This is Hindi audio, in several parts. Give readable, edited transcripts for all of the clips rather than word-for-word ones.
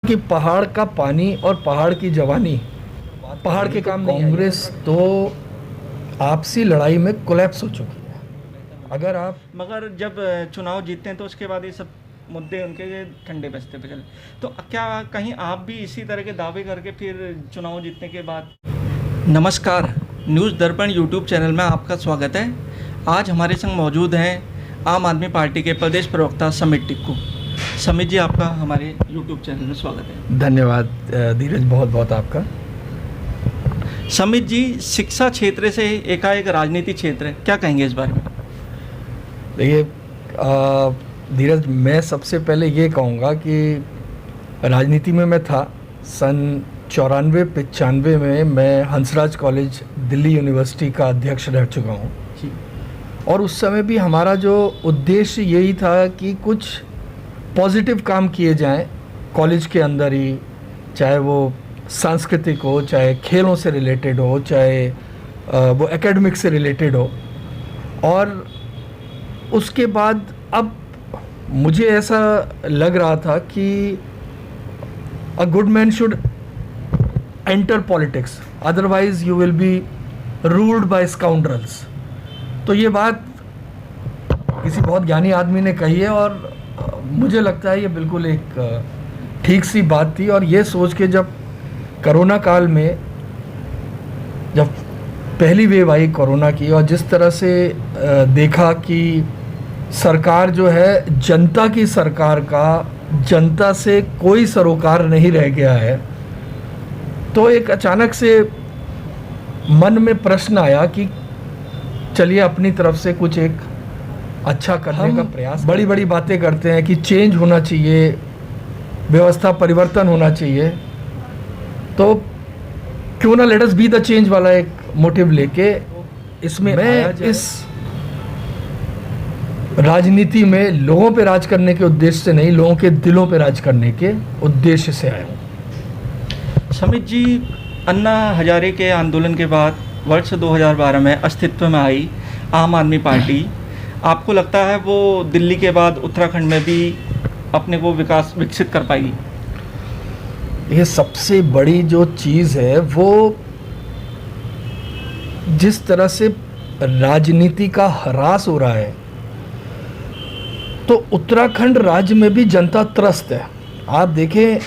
कि पहाड़ का पानी और पहाड़ की जवानी पहाड़ के काम नहीं। कांग्रेस तो आपसी लड़ाई में कोलैप्स हो चुकी है। अगर आप मगर जब चुनाव जीतते हैं तो उसके बाद ये सब मुद्दे उनके ठंडे बस्ते पे चले, तो क्या कहीं आप भी इसी तरह के दावे करके फिर चुनाव जीतने के बाद? नमस्कार, न्यूज़ दर्पण यूट्यूब चैनल में आपका स्वागत है। आज हमारे संग मौजूद हैं आम आदमी पार्टी के प्रदेश प्रवक्ता समित टिक्कू। समित जी, आपका हमारे यूट्यूब चैनल में स्वागत है। धन्यवाद धीरज, बहुत बहुत आपका। समित जी, शिक्षा क्षेत्र से एकाएक राजनीति क्षेत्र है, क्या कहेंगे इस बारे में? देखिए धीरज, मैं सबसे पहले ये कहूँगा कि राजनीति में मैं था। सन 94-95 में मैं हंसराज कॉलेज दिल्ली यूनिवर्सिटी का अध्यक्ष रह चुका हूँ, और उस समय भी हमारा जो उद्देश्य यही था कि कुछ पॉजिटिव काम किए जाएं कॉलेज के अंदर ही, चाहे वो सांस्कृतिक हो, चाहे खेलों से रिलेटेड हो, चाहे वो एकेडमिक से रिलेटेड हो। और उसके बाद अब मुझे ऐसा लग रहा था कि a good man should enter politics, otherwise you will be ruled by scoundrels. तो ये बात किसी बहुत ज्ञानी आदमी ने कही है, और मुझे लगता है ये बिल्कुल एक ठीक सी बात थी। और ये सोच के जब कोरोना काल में जब पहली वेव आई कोरोना की, और जिस तरह से देखा कि सरकार जो है जनता की सरकार का, जनता से कोई सरोकार नहीं रह गया है, तो एक अचानक से मन में प्रश्न आया कि चलिए अपनी तरफ से कुछ एक अच्छा करने का प्रयास। बड़ी बड़ी बातें करते हैं कि चेंज होना चाहिए, व्यवस्था परिवर्तन होना चाहिए, तो क्यों ना let us be the change वाला एक मोटिव लेके इसमें मैं इस राजनीति में लोगों पे राज करने के उद्देश्य से नहीं, लोगों के दिलों पे राज करने के उद्देश्य से आया हूँ। समित जी, अन्ना हजारे के आंदोलन के बाद वर्ष 2012 में अस्तित्व में आई आम आदमी पार्टी, आपको लगता है वो दिल्ली के बाद उत्तराखंड में भी अपने को विकसित कर पाएगी? ये सबसे बड़ी जो चीज़ है वो जिस तरह से राजनीति का ह्रास हो रहा है, तो उत्तराखंड राज्य में भी जनता त्रस्त है। आप देखें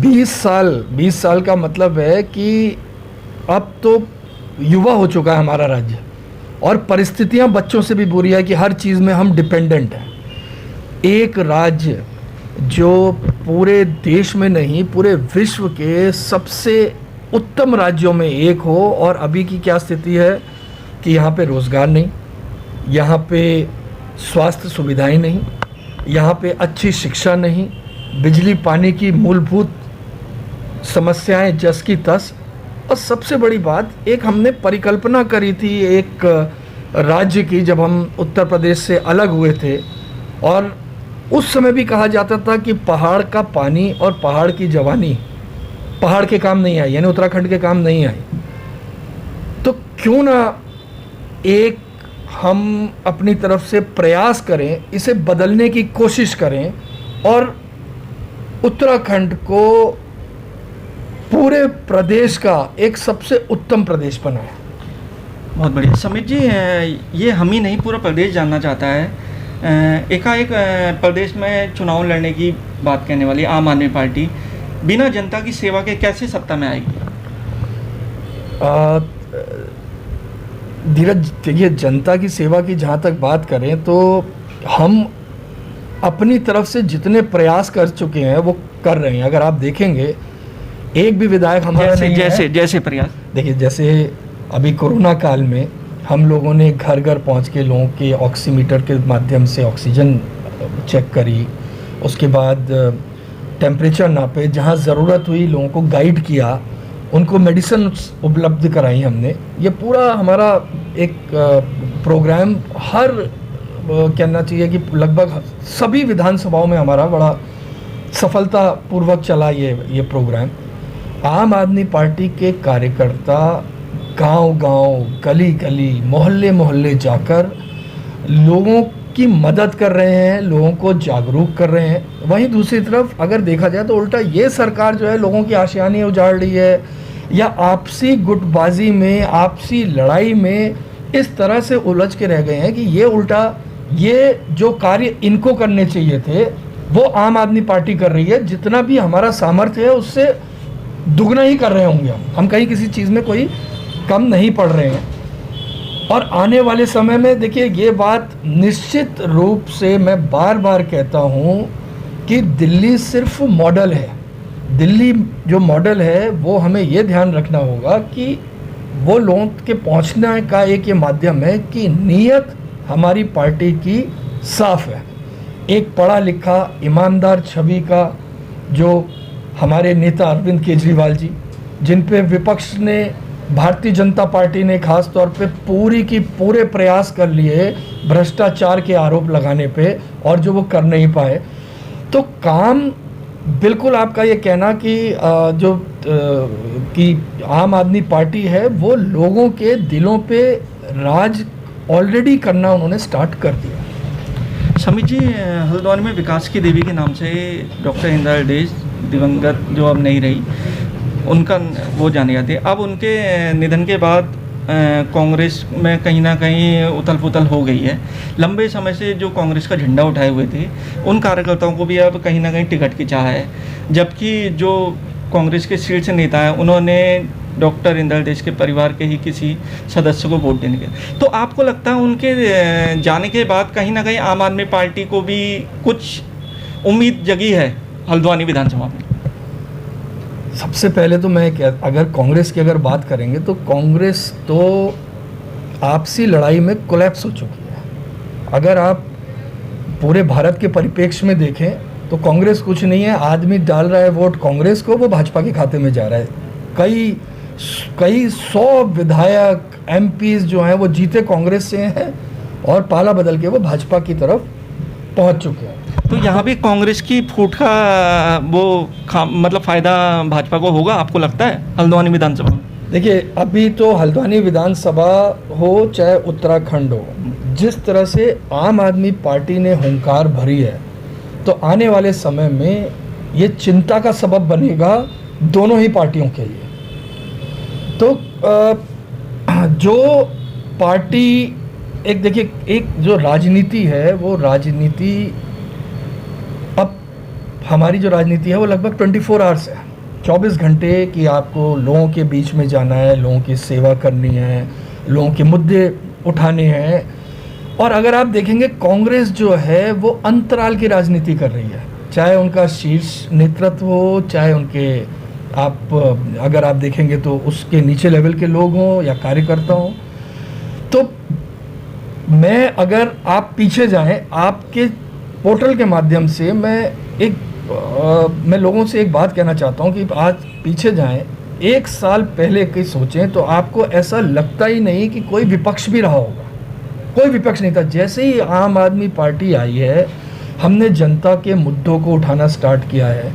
20 साल का मतलब है कि अब तो युवा हो चुका है हमारा राज्य, और परिस्थितियां बच्चों से भी बुरी है कि हर चीज़ में हम डिपेंडेंट हैं। एक राज्य जो पूरे देश में नहीं पूरे विश्व के सबसे उत्तम राज्यों में एक हो, और अभी की क्या स्थिति है कि यहाँ पे रोज़गार नहीं, यहाँ पे स्वास्थ्य सुविधाएं नहीं, यहाँ पे अच्छी शिक्षा नहीं, बिजली पानी की मूलभूत समस्याएं जस की तस। और सबसे बड़ी बात, एक हमने परिकल्पना करी थी एक राज्य की जब हम उत्तर प्रदेश से अलग हुए थे, और उस समय भी कहा जाता था कि पहाड़ का पानी और पहाड़ की जवानी पहाड़ के काम नहीं आई, यानी उत्तराखंड के काम नहीं आई। तो क्यों ना एक हम अपनी तरफ से प्रयास करें, इसे बदलने की कोशिश करें, और उत्तराखंड को पूरे प्रदेश का एक सबसे उत्तम प्रदेश बनाएं। बहुत बढ़िया। समित जी, ये हम ही नहीं पूरा प्रदेश जानना चाहता है। एकाएक प्रदेश में चुनाव लड़ने की बात कहने वाली आम आदमी पार्टी बिना जनता की सेवा के कैसे सत्ता में आएगी? धीरज, देखिए, जनता की सेवा की जहाँ तक बात करें तो हम अपनी तरफ से जितने प्रयास कर चुके हैं वो कर रहे हैं। अगर आप देखेंगे, एक भी विधायक हमारा नहीं है। जैसे प्रयास, देखिए, जैसे अभी कोरोना काल में हम लोगों ने घर घर पहुंच के लोगों के ऑक्सीमीटर के माध्यम से ऑक्सीजन चेक करी, उसके बाद टेम्परेचर नापे, जहां ज़रूरत हुई लोगों को गाइड किया, उनको मेडिसिन उपलब्ध कराई हमने। ये पूरा हमारा एक प्रोग्राम हर कहना चाहिए कि लगभग सभी विधानसभाओं में हमारा बड़ा सफलतापूर्वक चला ये प्रोग्राम। आम आदमी पार्टी के कार्यकर्ता गांव-गांव, गली-गली, मोहल्ले-मोहल्ले जाकर लोगों की मदद कर रहे हैं, लोगों को जागरूक कर रहे हैं। वहीं दूसरी तरफ अगर देखा जाए तो उल्टा ये सरकार जो है लोगों की आशियानी उजाड़ रही है, या आपसी गुटबाजी में, आपसी लड़ाई में इस तरह से उलझ के रह गए हैं कि ये उल्टा ये जो कार्य इनको करने चाहिए थे वो आम आदमी पार्टी कर रही है। जितना भी हमारा सामर्थ्य है उससे दुगना ही कर रहे होंगे हम कहीं किसी चीज़ में कोई कम नहीं पड़ रहे हैं। और आने वाले समय में देखिए, ये बात निश्चित रूप से मैं बार बार कहता हूँ कि दिल्ली सिर्फ मॉडल है। दिल्ली जो मॉडल है वो हमें ये ध्यान रखना होगा कि वो लोगों के पहुँचने का एक ये माध्यम है कि नीयत हमारी पार्टी की साफ है। एक पढ़ा लिखा ईमानदार छवि का जो हमारे नेता अरविंद केजरीवाल जी, जिन पे विपक्ष ने, भारतीय जनता पार्टी ने खास तौर पे पूरे प्रयास कर लिए भ्रष्टाचार के आरोप लगाने पे, और जो वो कर नहीं पाए। तो काम बिल्कुल आपका ये कहना कि आम आदमी पार्टी है वो लोगों के दिलों पे राज ऑलरेडी करना उन्होंने स्टार्ट कर दिया। समित जी, हल्द्वानी में विकास की देवी के नाम से डॉक्टर इंदिरा देश, दिवंगत जो अब नहीं रही, उनका वो जाने जाते हैं। अब उनके निधन के बाद कांग्रेस में कहीं ना कहीं उथल पुथल हो गई है। लंबे समय से जो कांग्रेस का झंडा उठाए हुए थे उन कार्यकर्ताओं को भी अब कहीं ना कहीं टिकट की चाह है, जबकि जो कांग्रेस के शीर्ष नेता हैं उन्होंने डॉक्टर इंदिरा देश के परिवार के ही किसी सदस्य को वोट देने के। तो आपको लगता है उनके जाने के बाद कहीं ना कहीं आम आदमी पार्टी को भी कुछ उम्मीद जगी है हल्द्वानी विधानसभा में? सबसे पहले तो मैं अगर कांग्रेस की अगर बात करेंगे तो कांग्रेस तो आपसी लड़ाई में कोलैप्स हो चुकी है। अगर आप पूरे भारत के परिप्रेक्ष्य में देखें तो कांग्रेस कुछ नहीं है। आदमी डाल रहा है वोट कांग्रेस को, वो भाजपा के खाते में जा रहा है। कई 100 विधायक एमपीज जो हैं वो जीते कांग्रेस से हैं और पाला बदल के वो भाजपा की तरफ पहुंच चुके हैं। तो यहाँ भी कांग्रेस की फूट का मतलब फ़ायदा भाजपा को होगा, आपको लगता है हल्द्वानी विधानसभा में? देखिए, अभी तो हल्द्वानी विधानसभा हो चाहे उत्तराखंड हो, जिस तरह से आम आदमी पार्टी ने हुंकार भरी है, तो आने वाले समय में ये चिंता का सबब बनेगा दोनों ही पार्टियों के लिए। तो जो पार्टी देखिए, एक जो राजनीति है वो राजनीति, अब हमारी जो राजनीति है वो लगभग 24 आवर्स है, 24 घंटे की आपको लोगों के बीच में जाना है, लोगों की सेवा करनी है, लोगों के मुद्दे उठाने हैं। और अगर आप देखेंगे कांग्रेस जो है वो अंतराल की राजनीति कर रही है, चाहे उनका शीर्ष नेतृत्व हो, चाहे उनके अगर आप देखेंगे तो उसके नीचे लेवल के लोग हों या कार्यकर्ता हों। तो अगर आप पीछे जाएं, आपके पोर्टल के माध्यम से मैं लोगों से एक बात कहना चाहता हूं कि आज पीछे जाएं, 1 साल पहले की सोचें तो आपको ऐसा लगता ही नहीं कि कोई विपक्ष भी रहा होगा। कोई विपक्ष नहीं था। जैसे ही आम आदमी पार्टी आई है, हमने जनता के मुद्दों को उठाना स्टार्ट किया है,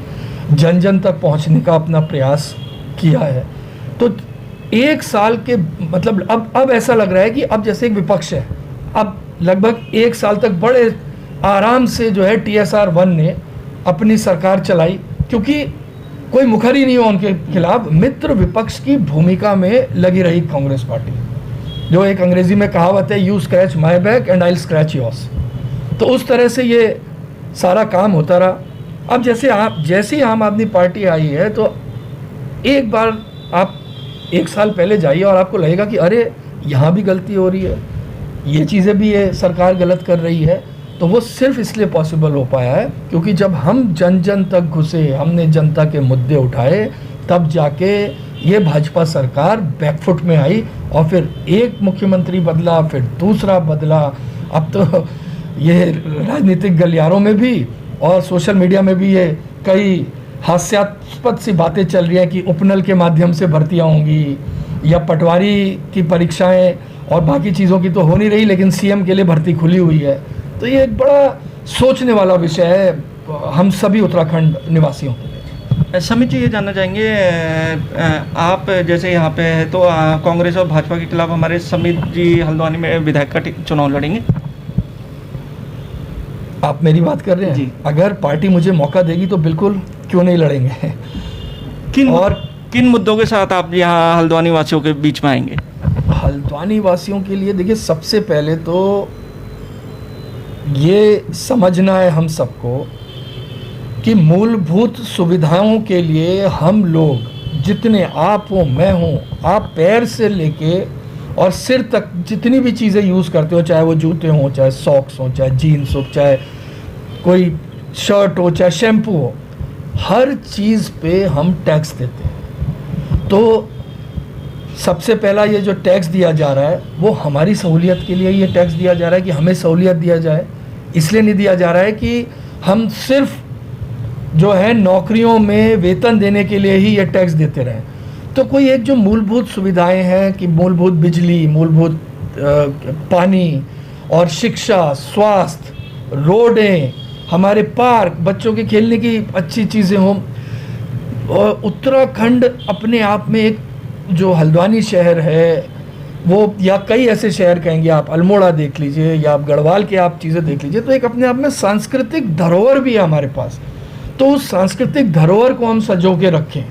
जन जन तक पहुंचने का अपना प्रयास किया है। तो 1 साल के मतलब अब ऐसा लग रहा है कि अब जैसे एक विपक्ष है। अब लगभग 1 साल तक बड़े आराम से जो है TSR 1 ने अपनी सरकार चलाई, क्योंकि कोई मुखर ही नहीं हो उनके खिलाफ। मित्र विपक्ष की भूमिका में लगी रही कांग्रेस पार्टी, जो एक अंग्रेजी में कहावत है, you scratch my back and I scratch yours. तो उस तरह से ये सारा काम होता रहा। अब जैसे ही आम आदमी पार्टी आई है, तो एक बार आप 1 साल पहले जाइए और आपको लगेगा कि अरे यहाँ भी गलती हो रही है, ये चीज़ें भी ये सरकार गलत कर रही है। तो वो सिर्फ इसलिए पॉसिबल हो पाया है क्योंकि जब हम जन जन तक घुसे, हमने जनता के मुद्दे उठाए, तब जाके ये भाजपा सरकार बैकफुट में आई। और फिर एक मुख्यमंत्री बदला, फिर दूसरा बदला। अब तो ये राजनीतिक गलियारों में भी और सोशल मीडिया में भी ये कई हास्यास्पद सी बातें चल रही हैं कि उपनल के माध्यम से भर्तियां होंगी, या पटवारी की परीक्षाएं और बाकी चीज़ों की तो हो नहीं रही, लेकिन CM के लिए भर्ती खुली हुई है। तो ये एक बड़ा सोचने वाला विषय है हम सभी उत्तराखंड निवासियों के लिए। समित जी, ये जानना चाहेंगे, आप जैसे यहाँ पे है तो कांग्रेस और भाजपा के खिलाफ हमारे समित जी हल्द्वानी में विधायक का चुनाव लड़ेंगे? आप मेरी बात कर रहे हैं? जी। अगर पार्टी मुझे मौका देगी तो बिल्कुल क्यों नहीं लड़ेंगे। किन मुद्दों के साथ आप यहाँ हल्द्वानी वासियों के बीच में आएंगे? हल्द्वानी वासियों के लिए देखिए, सबसे पहले तो ये समझना है हम सबको कि मूलभूत सुविधाओं के लिए हम लोग जितने, आप हो, मैं हूँ, आप पैर से लेके और सिर तक जितनी भी चीज़ें यूज़ करते हो, चाहे वो जूते हों, चाहे सॉक्स हों, चाहे जीन्स हो, चाहे कोई शर्ट हो, चाहे शैम्पू हो, हर चीज़ पे हम टैक्स देते हैं। तो सबसे पहला ये जो टैक्स दिया जा रहा है वो हमारी सहूलियत के लिए ये टैक्स दिया जा रहा है कि हमें सहूलियत दिया जाए। इसलिए नहीं दिया जा रहा है कि हम सिर्फ जो है नौकरियों में वेतन देने के लिए ही ये टैक्स देते रहें। तो कोई एक जो मूलभूत सुविधाएं हैं कि मूलभूत बिजली, मूलभूत पानी और शिक्षा, स्वास्थ्य, रोडें, हमारे पार्क, बच्चों के खेलने की अच्छी चीज़ें हों। और उत्तराखंड अपने आप में एक जो हल्द्वानी शहर है वो, या कई ऐसे शहर कहेंगे आप, अल्मोड़ा देख लीजिए या आप गढ़वाल के आप चीज़ें देख लीजिए, तो एक अपने आप में सांस्कृतिक धरोहर भी है हमारे पास। तो उस सांस्कृतिक धरोहर को हम सजो के रखें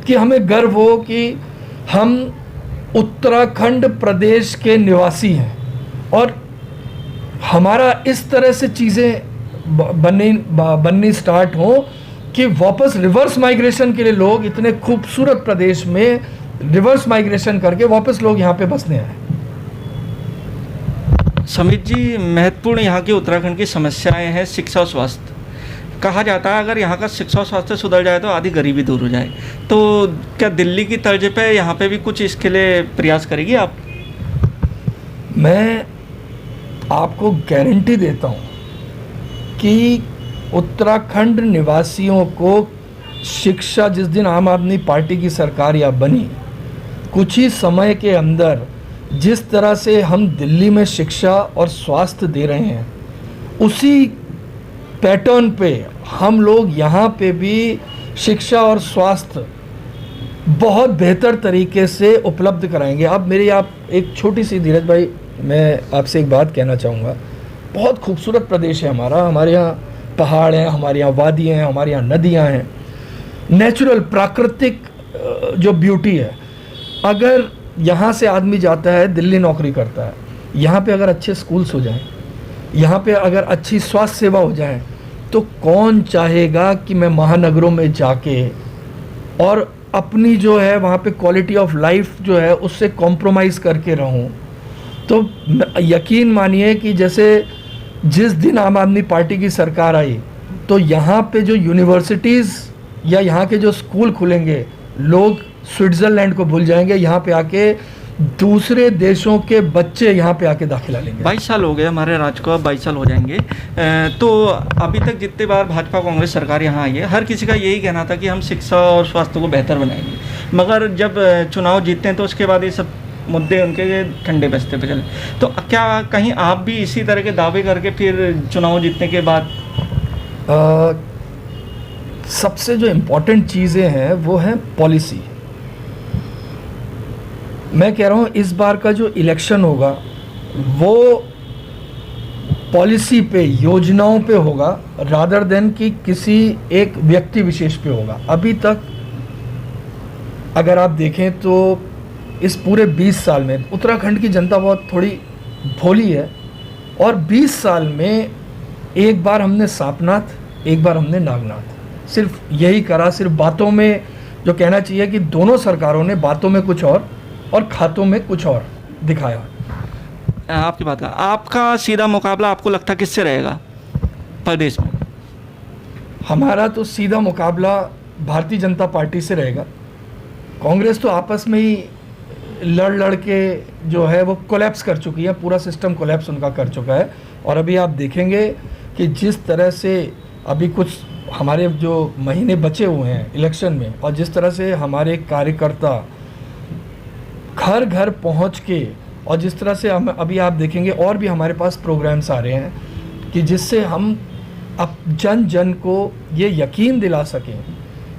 कि हमें गर्व हो कि हम उत्तराखंड प्रदेश के निवासी हैं और हमारा इस तरह से चीज़ें बननी स्टार्ट हो कि वापस रिवर्स माइग्रेशन के लिए लोग इतने खूबसूरत प्रदेश में रिवर्स माइग्रेशन करके वापस लोग यहाँ पे बसने आए। समित जी, महत्वपूर्ण यहाँ की उत्तराखंड की समस्याएं हैं शिक्षा और स्वास्थ्य। कहा जाता है अगर यहाँ का शिक्षा और स्वास्थ्य सुधर जाए तो आधी गरीबी दूर हो जाए। तो क्या दिल्ली की तर्ज पे यहाँ पे भी कुछ इसके लिए प्रयास करेगी आप? मैं आपको गारंटी देता हूँ कि उत्तराखंड निवासियों को शिक्षा, जिस दिन आम आदमी पार्टी की सरकार या बनी, कुछ ही समय के अंदर जिस तरह से हम दिल्ली में शिक्षा और स्वास्थ्य दे रहे हैं, उसी पैटर्न पे हम लोग यहाँ पे भी शिक्षा और स्वास्थ्य बहुत बेहतर तरीके से उपलब्ध कराएंगे। अब मेरी आप एक छोटी सी, धीरज भाई, मैं आपसे एक बात कहना चाहूँगा। बहुत खूबसूरत प्रदेश है हमारा। हमारे यहाँ पहाड़ हैं, हमारे यहाँ वादियाँ हैं, हमारे यहाँ नदियाँ हैं, नेचुरल प्राकृतिक जो ब्यूटी है। अगर यहाँ से आदमी जाता है, दिल्ली नौकरी करता है, यहाँ पे अगर अच्छे स्कूल्स हो जाएं, यहाँ पे अगर अच्छी स्वास्थ्य सेवा हो जाए, तो कौन चाहेगा कि मैं महानगरों में जाके और अपनी जो है वहाँ पे क्वालिटी ऑफ लाइफ जो है उससे कॉम्प्रोमाइज़ करके रहूँ। तो यकीन मानिए कि जैसे जिस दिन आम आदमी पार्टी की सरकार आई, तो यहाँ पे जो यूनिवर्सिटीज़ या यहाँ के जो स्कूल खुलेंगे, लोग स्विट्ज़रलैंड को भूल जाएंगे, यहाँ पे आके दूसरे देशों के बच्चे यहाँ पे आके दाखिला लेंगे। 22 साल हो गए हमारे राज्य को, अब 22 साल हो जाएंगे। तो अभी तक जितने बार भाजपा कांग्रेस सरकार यहाँ आई है, हर किसी का यही कहना था कि हम शिक्षा और स्वास्थ्य को बेहतर बनाएंगे। मगर जब चुनाव जीतते हैं तो उसके बाद ये सब मुद्दे उनके ठंडे बस्ते पे चले। तो क्या कहीं आप भी इसी तरह के दावे करके फिर चुनाव जीतने के बाद? सबसे जो इम्पोर्टेंट चीज़ें हैं वो है पॉलिसी। मैं कह रहा हूँ इस बार का जो इलेक्शन होगा वो पॉलिसी पे, योजनाओं पे होगा, रादर देन कि किसी एक व्यक्ति विशेष पे होगा। अभी तक अगर आप देखें तो इस पूरे 20 साल में उत्तराखंड की जनता बहुत थोड़ी भोली है, और 20 साल में एक बार हमने सांपनाथ, एक बार हमने नागनाथ, सिर्फ यही करा। सिर्फ बातों में, जो कहना चाहिए कि दोनों सरकारों ने बातों में कुछ और खातों में कुछ और दिखाया। आपकी बात का, आपका सीधा मुकाबला आपको लगता किससे रहेगा प्रदेश में? हमारा तो सीधा मुकाबला भारतीय जनता पार्टी से रहेगा। कांग्रेस तो आपस में ही लड़ के जो है वो कोलैप्स कर चुकी है, पूरा सिस्टम कोलैप्स उनका कर चुका है। और अभी आप देखेंगे कि जिस तरह से अभी कुछ हमारे जो महीने बचे हुए हैं इलेक्शन में, और जिस तरह से हमारे कार्यकर्ता घर घर पहुंच के, और जिस तरह से हम अभी आप देखेंगे और भी हमारे पास प्रोग्राम्स आ रहे हैं कि जिससे हम अब जन जन को ये यकीन दिला सकें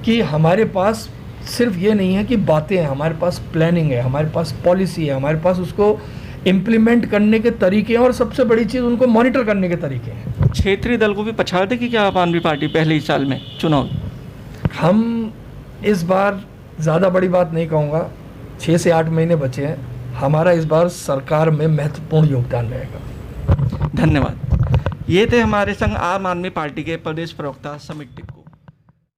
कि हमारे पास सिर्फ ये नहीं है कि बातें हैं, हमारे पास प्लानिंग है, हमारे पास पॉलिसी है, हमारे पास उसको इम्प्लीमेंट करने के तरीके हैं, और सबसे बड़ी चीज़ उनको मॉनिटर करने के तरीके हैं। क्षेत्रीय दल को भी पछाड़ देगी क्या आम आदमी पार्टी पहले ही साल में चुनाव? हम इस बार ज़्यादा बड़ी बात नहीं कहूँगा, 6 से 8 महीने बचे हैं, हमारा इस बार सरकार में महत्वपूर्ण योगदान रहेगा। धन्यवाद। ये थे हमारे संग आम आदमी पार्टी के प्रदेश प्रवक्ता समित टिक्कू।